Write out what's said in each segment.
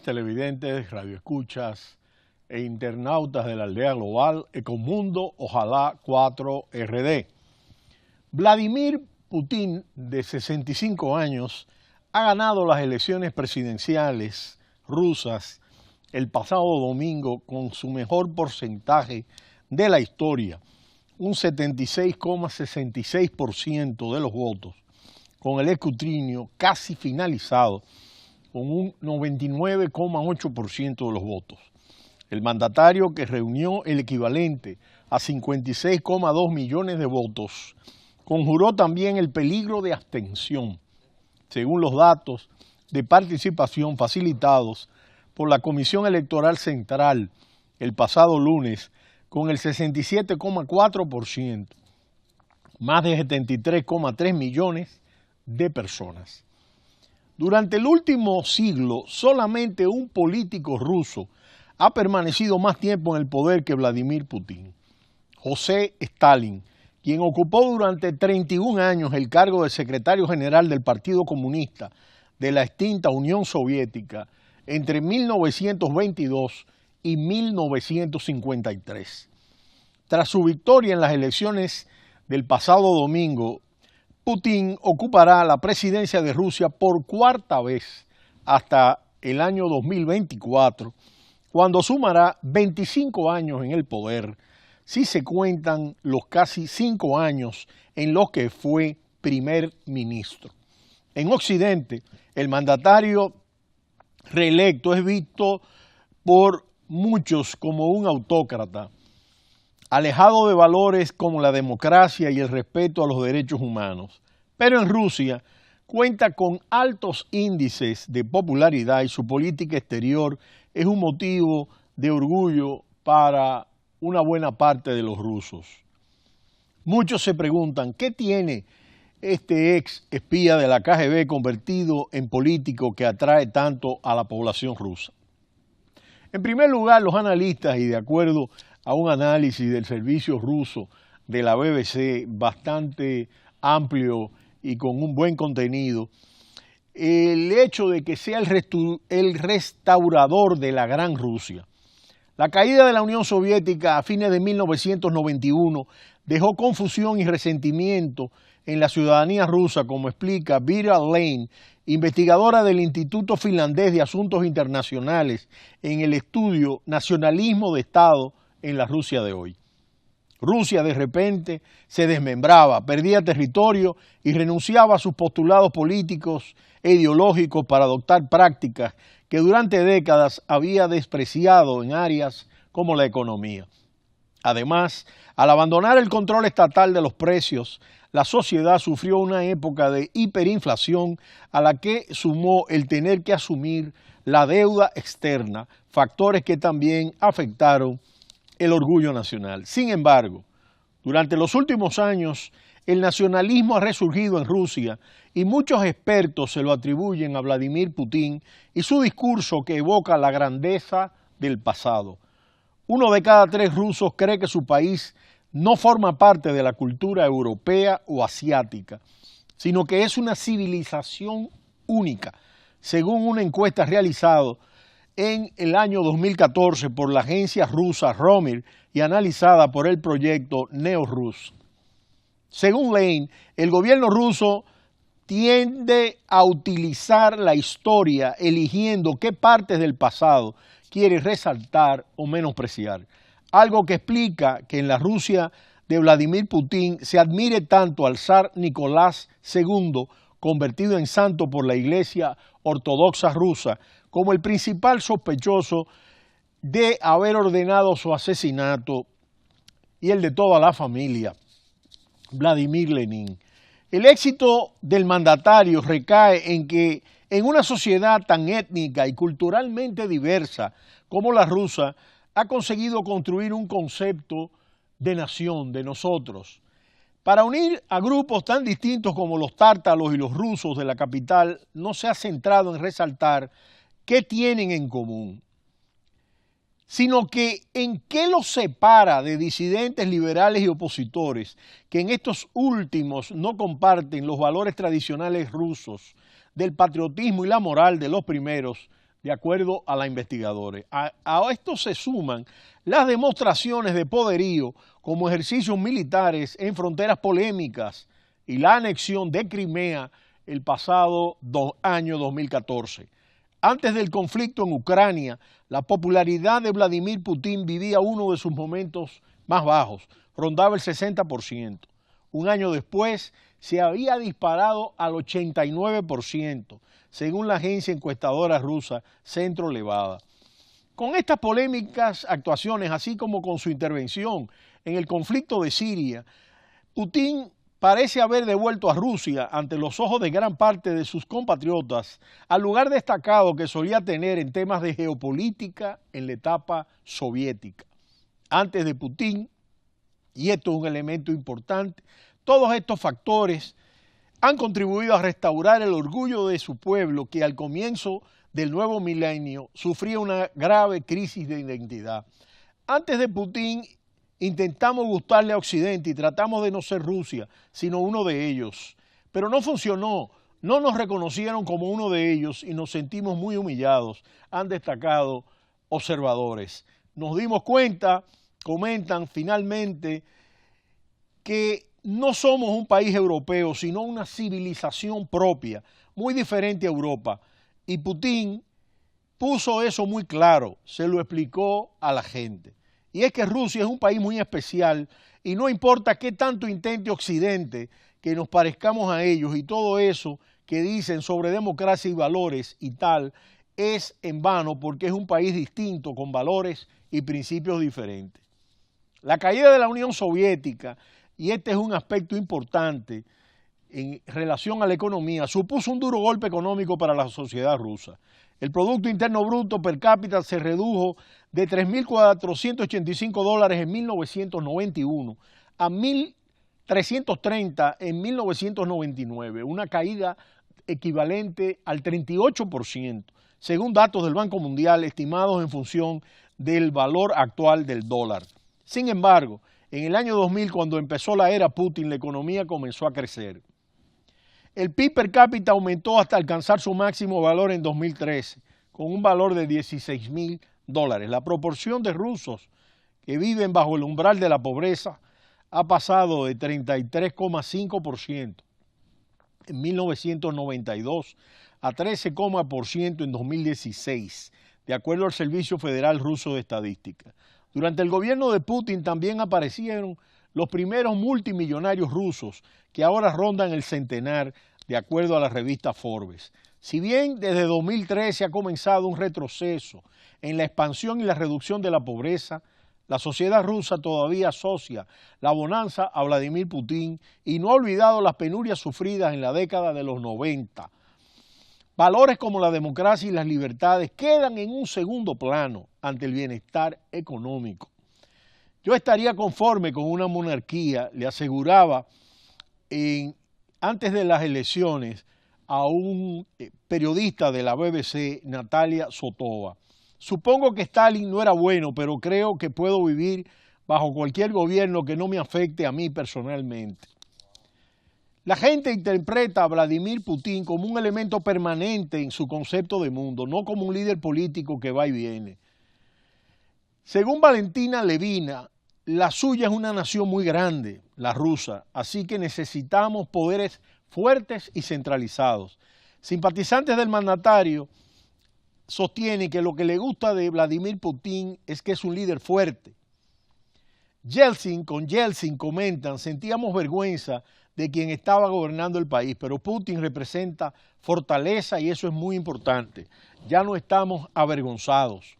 televidentes, radioescuchas e internautas de la aldea global Ecomundo, ojalá 4RD. Vladimir Putin, de 65 años, ha ganado las elecciones presidenciales rusas el pasado domingo con su mejor porcentaje de la historia, un 76,66% de los votos, con el escrutinio casi finalizado con un 99,8% de los votos. El mandatario, que reunió el equivalente a 56,2 millones de votos, conjuró también el peligro de abstención, según los datos de participación facilitados por la Comisión Electoral Central el pasado lunes, con el 67,4%, más de 73,3 millones de personas. Durante el último siglo, solamente un político ruso ha permanecido más tiempo en el poder que Vladimir Putin: José Stalin, quien ocupó durante 31 años el cargo de secretario general del Partido Comunista de la extinta Unión Soviética entre 1922 y 1953. Tras su victoria en las elecciones del pasado domingo, Putin ocupará la presidencia de Rusia por cuarta vez hasta el año 2024, cuando sumará 25 años en el poder, si se cuentan los casi 5 años en los que fue primer ministro. En Occidente, el mandatario reelecto es visto por muchos como un autócrata, alejado de valores como la democracia y el respeto a los derechos humanos. Pero en Rusia cuenta con altos índices de popularidad y su política exterior es un motivo de orgullo para una buena parte de los rusos. Muchos se preguntan, ¿qué tiene este ex espía de la KGB convertido en político que atrae tanto a la población rusa? En primer lugar, los analistas, y de acuerdo a un análisis del servicio ruso de la BBC bastante amplio y con un buen contenido, el hecho de que sea el restaurador de la Gran Rusia. La caída de la Unión Soviética a fines de 1991 dejó confusión y resentimiento en la ciudadanía rusa, como explica Vera Lane, investigadora del Instituto Finlandés de Asuntos Internacionales, en el estudio Nacionalismo de Estado en la Rusia de hoy. Rusia de repente se desmembraba, perdía territorio y renunciaba a sus postulados políticos e ideológicos para adoptar prácticas que durante décadas había despreciado en áreas como la economía. Además, al abandonar el control estatal de los precios, la sociedad sufrió una época de hiperinflación a la que sumó el tener que asumir la deuda externa, factores que también afectaron el orgullo nacional. Sin embargo, durante los últimos años, el nacionalismo ha resurgido en Rusia y muchos expertos se lo atribuyen a Vladimir Putin y su discurso que evoca la grandeza del pasado. 1 de cada 3 rusos cree que su país no forma parte de la cultura europea o asiática, sino que es una civilización única, según una encuesta realizada en el año 2014 por la agencia rusa Romir y analizada por el proyecto NeoRus. Según Lane, el gobierno ruso tiende a utilizar la historia eligiendo qué partes del pasado quiere resaltar o menospreciar, algo que explica que en la Rusia de Vladimir Putin se admire tanto al zar Nicolás II, convertido en santo por la Iglesia Ortodoxa rusa, como el principal sospechoso de haber ordenado su asesinato y el de toda la familia, Vladimir Lenin. El éxito del mandatario recae en que en una sociedad tan étnica y culturalmente diversa como la rusa, ha conseguido construir un concepto de nación, de nosotros. Para unir a grupos tan distintos como los tártaros y los rusos de la capital, no se ha centrado en resaltar qué tienen en común, sino que en qué los separa de disidentes liberales y opositores, que en estos últimos no comparten los valores tradicionales rusos del patriotismo y la moral de los primeros, de acuerdo a los investigadores. A esto se suman las demostraciones de poderío como ejercicios militares en fronteras polémicas y la anexión de Crimea el pasado año 2014. Antes del conflicto en Ucrania, la popularidad de Vladimir Putin vivía uno de sus momentos más bajos, rondaba el 60%. Un año después se había disparado al 89%, según la agencia encuestadora rusa Centro Levada. Con estas polémicas actuaciones, así como con su intervención en el conflicto de Siria, Putin parece haber devuelto a Rusia ante los ojos de gran parte de sus compatriotas al lugar destacado que solía tener en temas de geopolítica en la etapa soviética. Antes de Putin, y esto es un elemento importante, todos estos factores han contribuido a restaurar el orgullo de su pueblo que al comienzo del nuevo milenio sufría una grave crisis de identidad. Antes de Putin intentamos gustarle a Occidente y tratamos de no ser Rusia, sino uno de ellos. Pero no funcionó, no nos reconocieron como uno de ellos y nos sentimos muy humillados, han destacado observadores. Nos dimos cuenta, comentan finalmente, que no somos un país europeo, sino una civilización propia, muy diferente a Europa. Y Putin puso eso muy claro, se lo explicó a la gente. Y es que Rusia es un país muy especial y no importa qué tanto intente Occidente que nos parezcamos a ellos y todo eso que dicen sobre democracia y valores y tal, es en vano porque es un país distinto con valores y principios diferentes. La caída de la Unión Soviética, y este es un aspecto importante en relación a la economía, supuso un duro golpe económico para la sociedad rusa. El Producto Interno Bruto per cápita se redujo de $3.485 en 1991 a 1.330 en 1999, una caída equivalente al 38%, según datos del Banco Mundial estimados en función del valor actual del dólar. Sin embargo, en el año 2000, cuando empezó la era Putin, la economía comenzó a crecer. El PIB per cápita aumentó hasta alcanzar su máximo valor en 2013, con un valor de $16.000. La proporción de rusos que viven bajo el umbral de la pobreza ha pasado de 33,5% en 1992 a 13,% en 2016, de acuerdo al Servicio Federal Ruso de Estadística. Durante el gobierno de Putin también aparecieron los primeros multimillonarios rusos que ahora rondan el centenar, de acuerdo a la revista Forbes. Si bien desde 2013 ha comenzado un retroceso en la expansión y la reducción de la pobreza, la sociedad rusa todavía asocia la bonanza a Vladimir Putin y no ha olvidado las penurias sufridas en la década de los 90. Valores como la democracia y las libertades quedan en un segundo plano ante el bienestar económico. Yo estaría conforme con una monarquía, le aseguraba antes de las elecciones a un periodista de la BBC, Natalia Sotova. Supongo que Stalin no era bueno, pero creo que puedo vivir bajo cualquier gobierno que no me afecte a mí personalmente. La gente interpreta a Vladimir Putin como un elemento permanente en su concepto de mundo, no como un líder político que va y viene. Según Valentina Levina, la suya es una nación muy grande, la rusa, así que necesitamos poderes fuertes y centralizados. Simpatizantes del mandatario sostienen que lo que le gusta de Vladimir Putin es que es un líder fuerte. Yeltsin comentan, sentíamos vergüenza de quien estaba gobernando el país, pero Putin representa fortaleza y eso es muy importante. Ya no estamos avergonzados.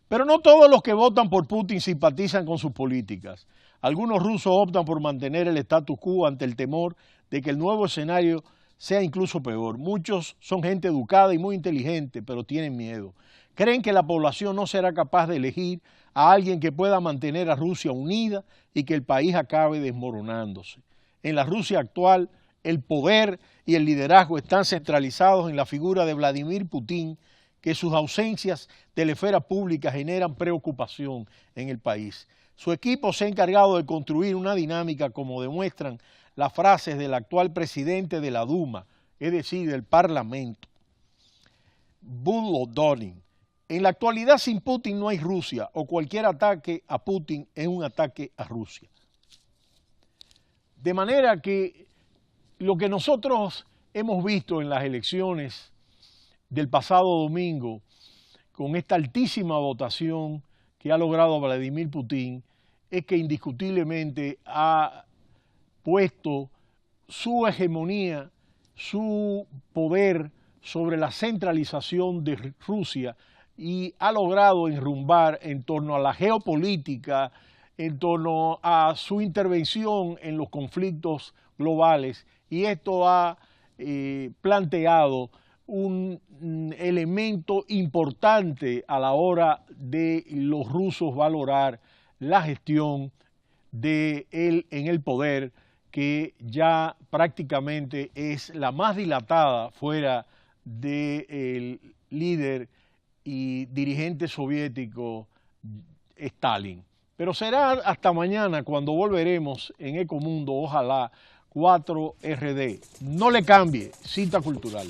Pero no todos los que votan por Putin simpatizan con sus políticas. Algunos rusos optan por mantener el status quo ante el temor de que el nuevo escenario sea incluso peor. Muchos son gente educada y muy inteligente, pero tienen miedo. Creen que la población no será capaz de elegir a alguien que pueda mantener a Rusia unida y que el país acabe desmoronándose. En la Rusia actual, el poder y el liderazgo están centralizados en la figura de Vladimir Putin, que sus ausencias de la esfera pública generan preocupación en el país. Su equipo se ha encargado de construir una dinámica como demuestran las frases del actual presidente de la Duma, es decir, del Parlamento. Volodymyr. En la actualidad, sin Putin no hay Rusia, o cualquier ataque a Putin es un ataque a Rusia. De manera que lo que nosotros hemos visto en las elecciones del pasado domingo, con esta altísima votación que ha logrado Vladimir Putin, es que indiscutiblemente ha puesto su hegemonía, su poder sobre la centralización de Rusia y ha logrado enrumbar en torno a la geopolítica, en torno a su intervención en los conflictos globales, y esto ha planteado un elemento importante a la hora de los rusos valorar la gestión de él en el poder, que ya prácticamente es la más dilatada fuera del líder y dirigente soviético Stalin. Pero será hasta mañana cuando volveremos en Ecomundo, ojalá, 4RD. No le cambie, cita cultural.